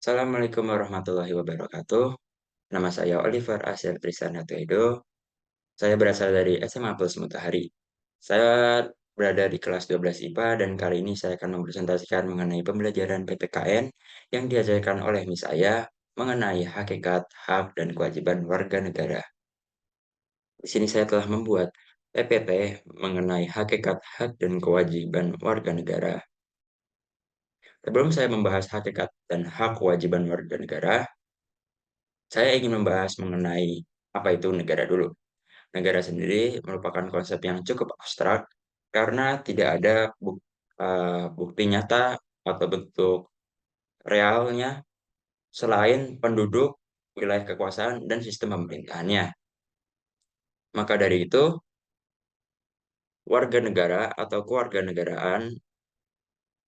Assalamualaikum warahmatullahi wabarakatuh. Nama saya Oliver Asir Trisana Edo. Saya berasal dari SMA Plus Mutahari. Saya berada di kelas 12 IPA dan kali ini saya akan mempresentasikan mengenai pembelajaran PPKN yang diajarkan oleh Miss saya mengenai hakikat, hak, dan kewajiban warga negara. Di sini saya telah membuat PPT mengenai hakikat, hak, dan kewajiban warga negara. Sebelum saya membahas hakikat dan hak kewajiban warga negara, saya ingin membahas mengenai apa itu negara dulu. Negara sendiri merupakan konsep yang cukup abstrak karena tidak ada bukti nyata atau bentuk realnya selain penduduk, wilayah kekuasaan, dan sistem pemerintahannya. Maka dari itu, warga negara atau kewarganegaraan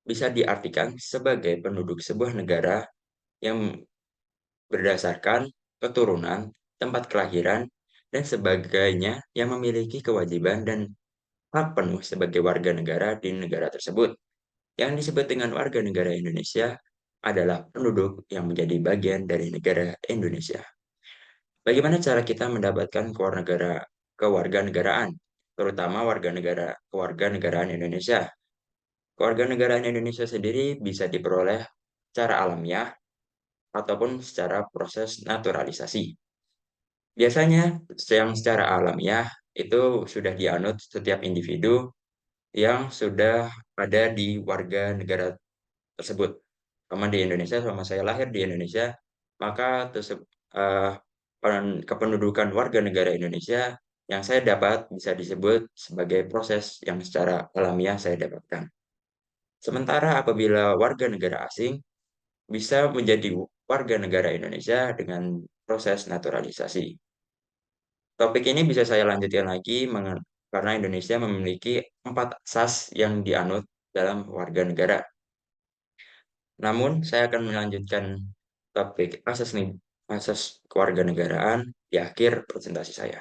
bisa diartikan sebagai penduduk sebuah negara yang berdasarkan keturunan, tempat kelahiran, dan sebagainya yang memiliki kewajiban dan hak penuh sebagai warga negara di negara tersebut. Yang disebut dengan warga negara Indonesia adalah penduduk yang menjadi bagian dari negara Indonesia. Bagaimana cara kita mendapatkan kewarganegaraan, terutama kewarganegaraan Indonesia? Kewarganegaraan Indonesia sendiri bisa diperoleh secara alamiah ataupun secara proses naturalisasi. Biasanya yang secara alamiah itu sudah dianut setiap individu yang sudah ada di warga negara tersebut. Sama di Indonesia, selama saya lahir di Indonesia, maka kependudukan warga negara Indonesia yang saya dapat bisa disebut sebagai proses yang secara alamiah saya dapatkan. Sementara apabila warga negara asing bisa menjadi warga negara Indonesia dengan proses naturalisasi. Topik ini bisa saya lanjutkan lagi karena Indonesia memiliki 4 asas yang dianut dalam warga negara. Namun, saya akan melanjutkan topik asas kewarganegaraan di akhir presentasi saya.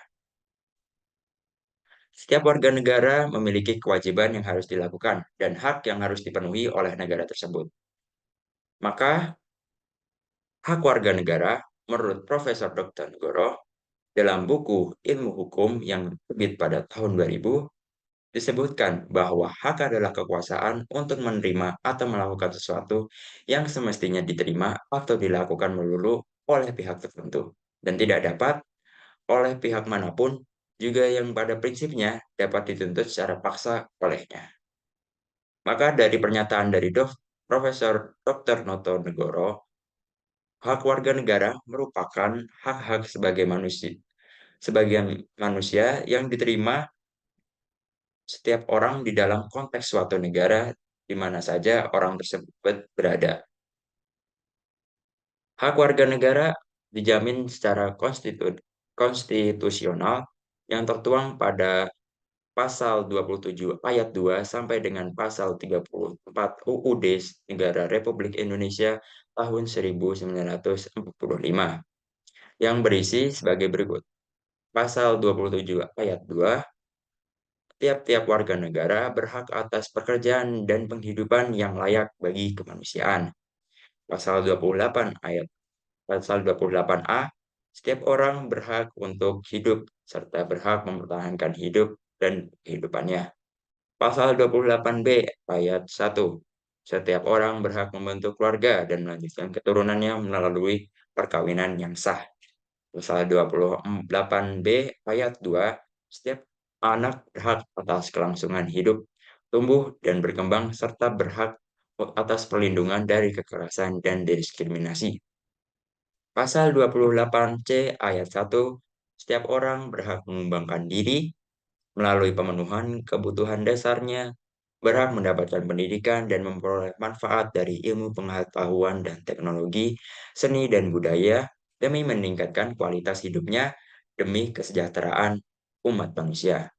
Setiap warga negara memiliki kewajiban yang harus dilakukan dan hak yang harus dipenuhi oleh negara tersebut. Maka, hak warga negara menurut Profesor Dr. Nugoro dalam buku Ilmu Hukum yang terbit pada tahun 2000 disebutkan bahwa hak adalah kekuasaan untuk menerima atau melakukan sesuatu yang semestinya diterima atau dilakukan melulu oleh pihak tertentu dan tidak dapat oleh pihak manapun juga yang pada prinsipnya dapat dituntut secara paksa olehnya. Maka dari pernyataan dari Profesor Dr. Noto Negoro, hak warga negara merupakan hak-hak sebagian manusia yang diterima setiap orang di dalam konteks suatu negara di mana saja orang tersebut berada. Hak warga negara dijamin secara konstitusional yang tertuang pada Pasal 27 ayat 2 sampai dengan Pasal 34 UUD Negara Republik Indonesia tahun 1945 yang berisi sebagai berikut. Pasal 27 ayat 2, tiap-tiap warga negara berhak atas pekerjaan dan penghidupan yang layak bagi kemanusiaan. Pasal 28A, setiap orang berhak untuk hidup serta berhak mempertahankan hidup dan kehidupannya. Pasal 28B ayat 1, setiap orang berhak membentuk keluarga dan melanjutkan keturunannya melalui perkawinan yang sah. Pasal 28B ayat 2, setiap anak berhak atas kelangsungan hidup, tumbuh, dan berkembang, serta berhak atas perlindungan dari kekerasan dan diskriminasi. Pasal 28C ayat 1, setiap orang berhak mengembangkan diri melalui pemenuhan kebutuhan dasarnya, berhak mendapatkan pendidikan dan memperoleh manfaat dari ilmu pengetahuan dan teknologi, seni dan budaya, demi meningkatkan kualitas hidupnya demi kesejahteraan umat manusia.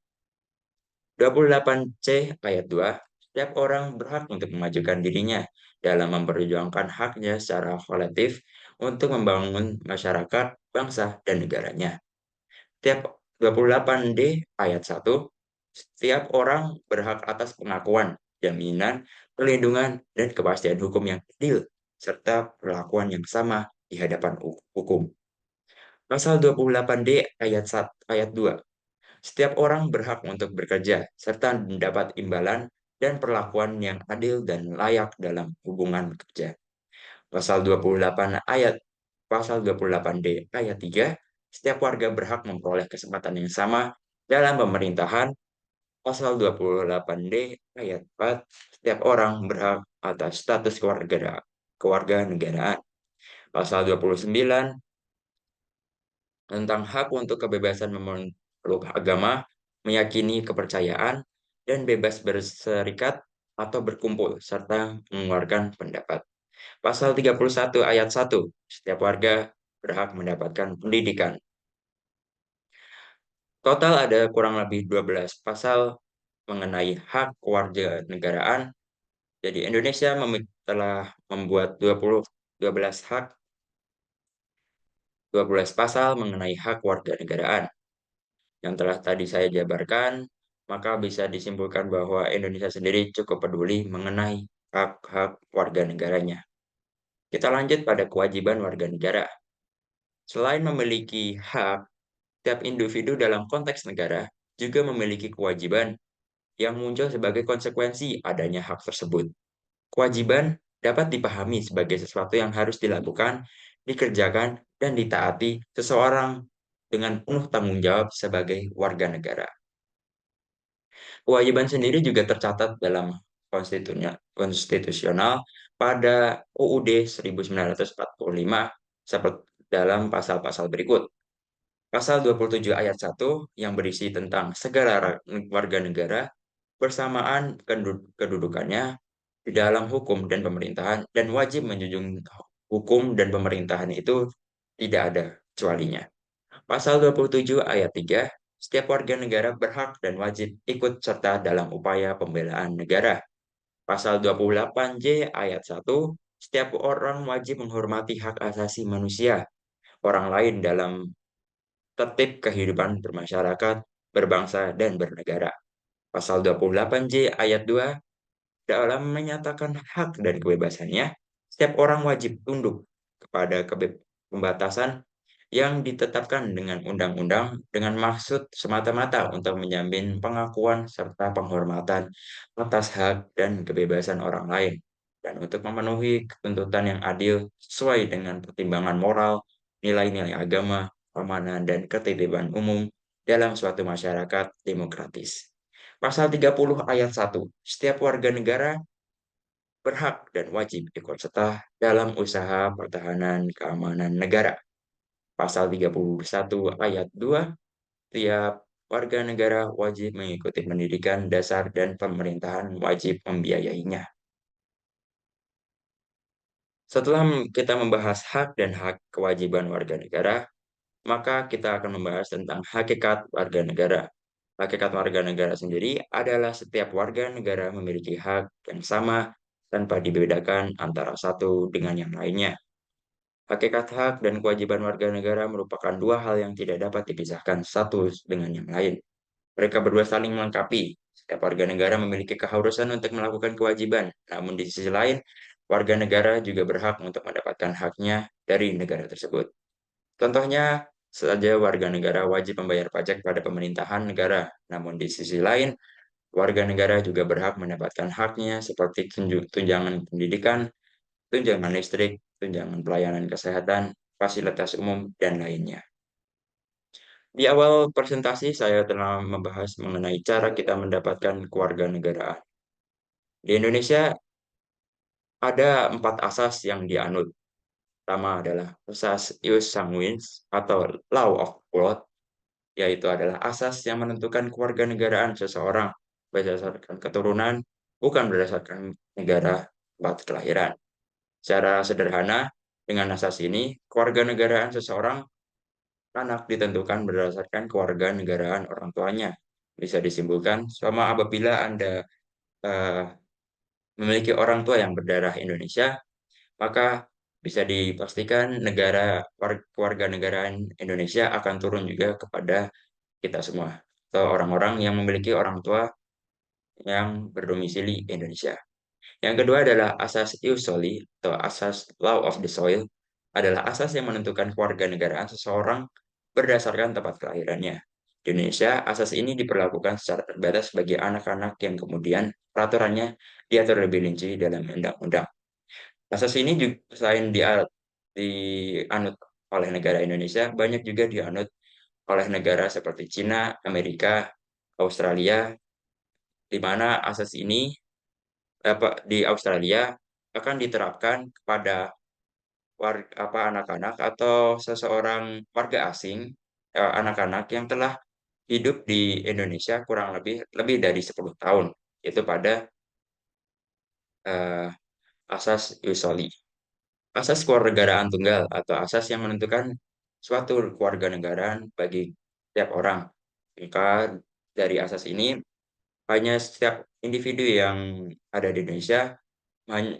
28C ayat 2, setiap orang berhak untuk memajukan dirinya dalam memperjuangkan haknya secara kolektif untuk membangun masyarakat, bangsa, dan negaranya. Setiap 28D ayat 1, setiap orang berhak atas pengakuan, jaminan, perlindungan, dan kepastian hukum yang adil serta perlakuan yang sama di hadapan hukum. Pasal 28D ayat 2. Setiap orang berhak untuk bekerja serta mendapat imbalan dan perlakuan yang adil dan layak dalam hubungan kerja. Pasal 28 ayat Pasal 28D ayat 3, setiap warga berhak memperoleh kesempatan yang sama dalam pemerintahan. Pasal 28D ayat 4, setiap orang berhak atas status kewarganegaraan. Pasal 29 tentang hak untuk kebebasan memeluk agama, meyakini kepercayaan, dan bebas berserikat atau berkumpul, serta mengeluarkan pendapat. Pasal 31 ayat 1, setiap warga berhak mendapatkan pendidikan. Total ada kurang lebih 12 pasal mengenai hak kewarganegaraan. Jadi Indonesia telah membuat 12 pasal mengenai hak warganegaraan. Yang telah tadi saya jabarkan, maka bisa disimpulkan bahwa Indonesia sendiri cukup peduli mengenai hak-hak warga negaranya. Kita lanjut pada kewajiban warga negara. Selain memiliki hak, setiap individu dalam konteks negara juga memiliki kewajiban yang muncul sebagai konsekuensi adanya hak tersebut. Kewajiban dapat dipahami sebagai sesuatu yang harus dilakukan, dikerjakan, dan ditaati seseorang dengan penuh tanggung jawab sebagai warga negara. Kewajiban sendiri juga tercatat dalam konstitusional pada UUD 1945 seperti dalam pasal-pasal berikut. Pasal 27 ayat 1 yang berisi tentang segala warga negara bersamaan kedudukannya di dalam hukum dan pemerintahan dan wajib menjunjung hukum dan pemerintahan itu tidak ada kecualinya. Pasal 27 ayat 3, setiap warga negara berhak dan wajib ikut serta dalam upaya pembelaan negara. Pasal 28J ayat 1, setiap orang wajib menghormati hak asasi manusia orang lain dalam tertib kehidupan bermasyarakat, berbangsa, dan bernegara. Pasal 28J ayat 2, dalam menyatakan hak dan kebebasannya, setiap orang wajib tunduk kepada pembatasan yang ditetapkan dengan undang-undang dengan maksud semata-mata untuk menjamin pengakuan serta penghormatan atas hak dan kebebasan orang lain, dan untuk memenuhi tuntutan yang adil sesuai dengan pertimbangan moral, nilai-nilai agama, keamanan, dan ketertiban umum dalam suatu masyarakat demokratis. Pasal 30 ayat 1, setiap warga negara berhak dan wajib ikut serta dalam usaha pertahanan keamanan negara. Pasal 31 ayat 2, tiap warga negara wajib mengikuti pendidikan dasar dan pemerintahan wajib membiayainya. Setelah kita membahas hak dan hak kewajiban warga negara, maka kita akan membahas tentang hakikat warga negara. Hakikat warga negara sendiri adalah setiap warga negara memiliki hak yang sama tanpa dibedakan antara satu dengan yang lainnya. Hakikat hak dan kewajiban warga negara merupakan dua hal yang tidak dapat dipisahkan satu dengan yang lain. Mereka berdua saling melengkapi. Setiap warga negara memiliki keharusan untuk melakukan kewajiban, namun di sisi lain, warga negara juga berhak untuk mendapatkan haknya dari negara tersebut. Contohnya saja warga negara wajib membayar pajak pada pemerintahan negara, namun di sisi lain, warga negara juga berhak mendapatkan haknya seperti tunjangan pendidikan, tunjangan listrik, tunjangan pelayanan kesehatan, fasilitas umum, dan lainnya. Di awal presentasi saya telah membahas mengenai cara kita mendapatkan kewarganegaraan. Di Indonesia ada 4 asas yang dianut. Pertama adalah asas ius sanguinis atau law of blood, yaitu adalah asas yang menentukan kewarganegaraan seseorang berdasarkan keturunan, bukan berdasarkan negara tempat kelahiran. Secara sederhana, dengan asas ini, kewarganegaraan seseorang anak ditentukan berdasarkan kewarganegaraan orang tuanya. Bisa disimpulkan, sama apabila Anda eh, memiliki orang tua yang berdarah Indonesia, maka bisa dipastikan kewarganegaraan Indonesia akan turun juga kepada kita semua, atau orang-orang yang memiliki orang tua yang berdomisili Indonesia. Yang kedua adalah asas ius soli atau asas law of the soil, adalah asas yang menentukan kewarganegaraan seseorang berdasarkan tempat kelahirannya. Di Indonesia, asas ini diperlakukan secara terbatas bagi anak-anak yang kemudian peraturannya diatur lebih rinci dalam undang-undang. Asas ini juga selain dianut oleh negara Indonesia, banyak juga dianut oleh negara seperti Cina, Amerika, Australia, di mana asas ini di Australia akan diterapkan kepada anak-anak atau seseorang warga asing, anak-anak yang telah hidup di Indonesia kurang lebih lebih dari 10 tahun, yaitu pada eh, asas ius soli. Asas kewarganegaraan tunggal atau asas yang menentukan suatu kewarganegaraan bagi setiap orang. Maka dari asas ini, hanya setiap individu yang ada di Indonesia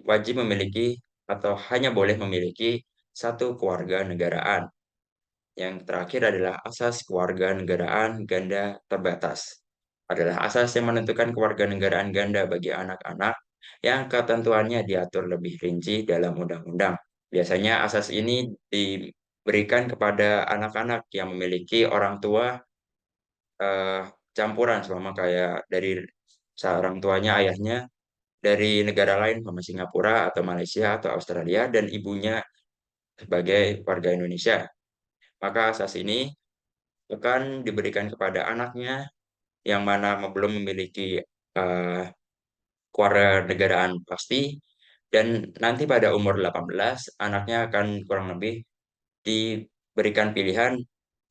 wajib memiliki atau hanya boleh memiliki satu kewarganegaraan. Yang terakhir adalah asas kewarganegaraan ganda terbatas. Adalah asas yang menentukan kewarganegaraan ganda bagi anak-anak yang ketentuannya diatur lebih rinci dalam undang-undang. Biasanya asas ini diberikan kepada anak-anak yang memiliki orang tua eh, campuran, sama kayak dari seorang tuanya, ayahnya dari negara lain, sama Singapura atau Malaysia atau Australia, dan ibunya sebagai warga Indonesia. Maka asas ini akan diberikan kepada anaknya yang mana belum memiliki eh, kewarganegaraan pasti, dan nanti pada umur 18 anaknya akan kurang lebih diberikan pilihan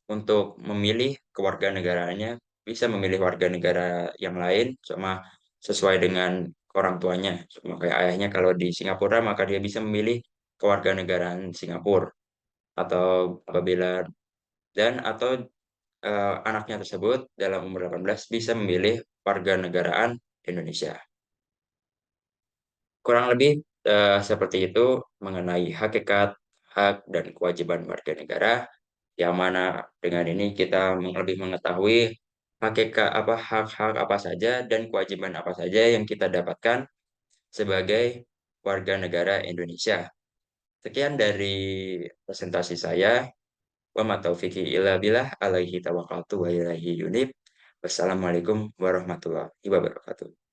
untuk memilih kewarganegaraannya, bisa memilih warga negara yang lain sama sesuai dengan orang tuanya. Sama kayak ayahnya kalau di Singapura, maka dia bisa memilih kewarganegaraan Singapura, atau apabila atau anaknya tersebut dalam umur 18 bisa memilih warga negaraan Indonesia. Kurang lebih seperti itu mengenai hakikat, hak, dan kewajiban warga negara, yang mana dengan ini kita lebih mengetahui hakikat hak-hak apa saja dan kewajiban apa saja yang kita dapatkan sebagai warga negara Indonesia. Sekian dari presentasi saya. Wa ma taufiqi illa billah, alaihi tawakkaltu wa ilaihi yunib. Wassalamualaikum warahmatullahi wabarakatuh.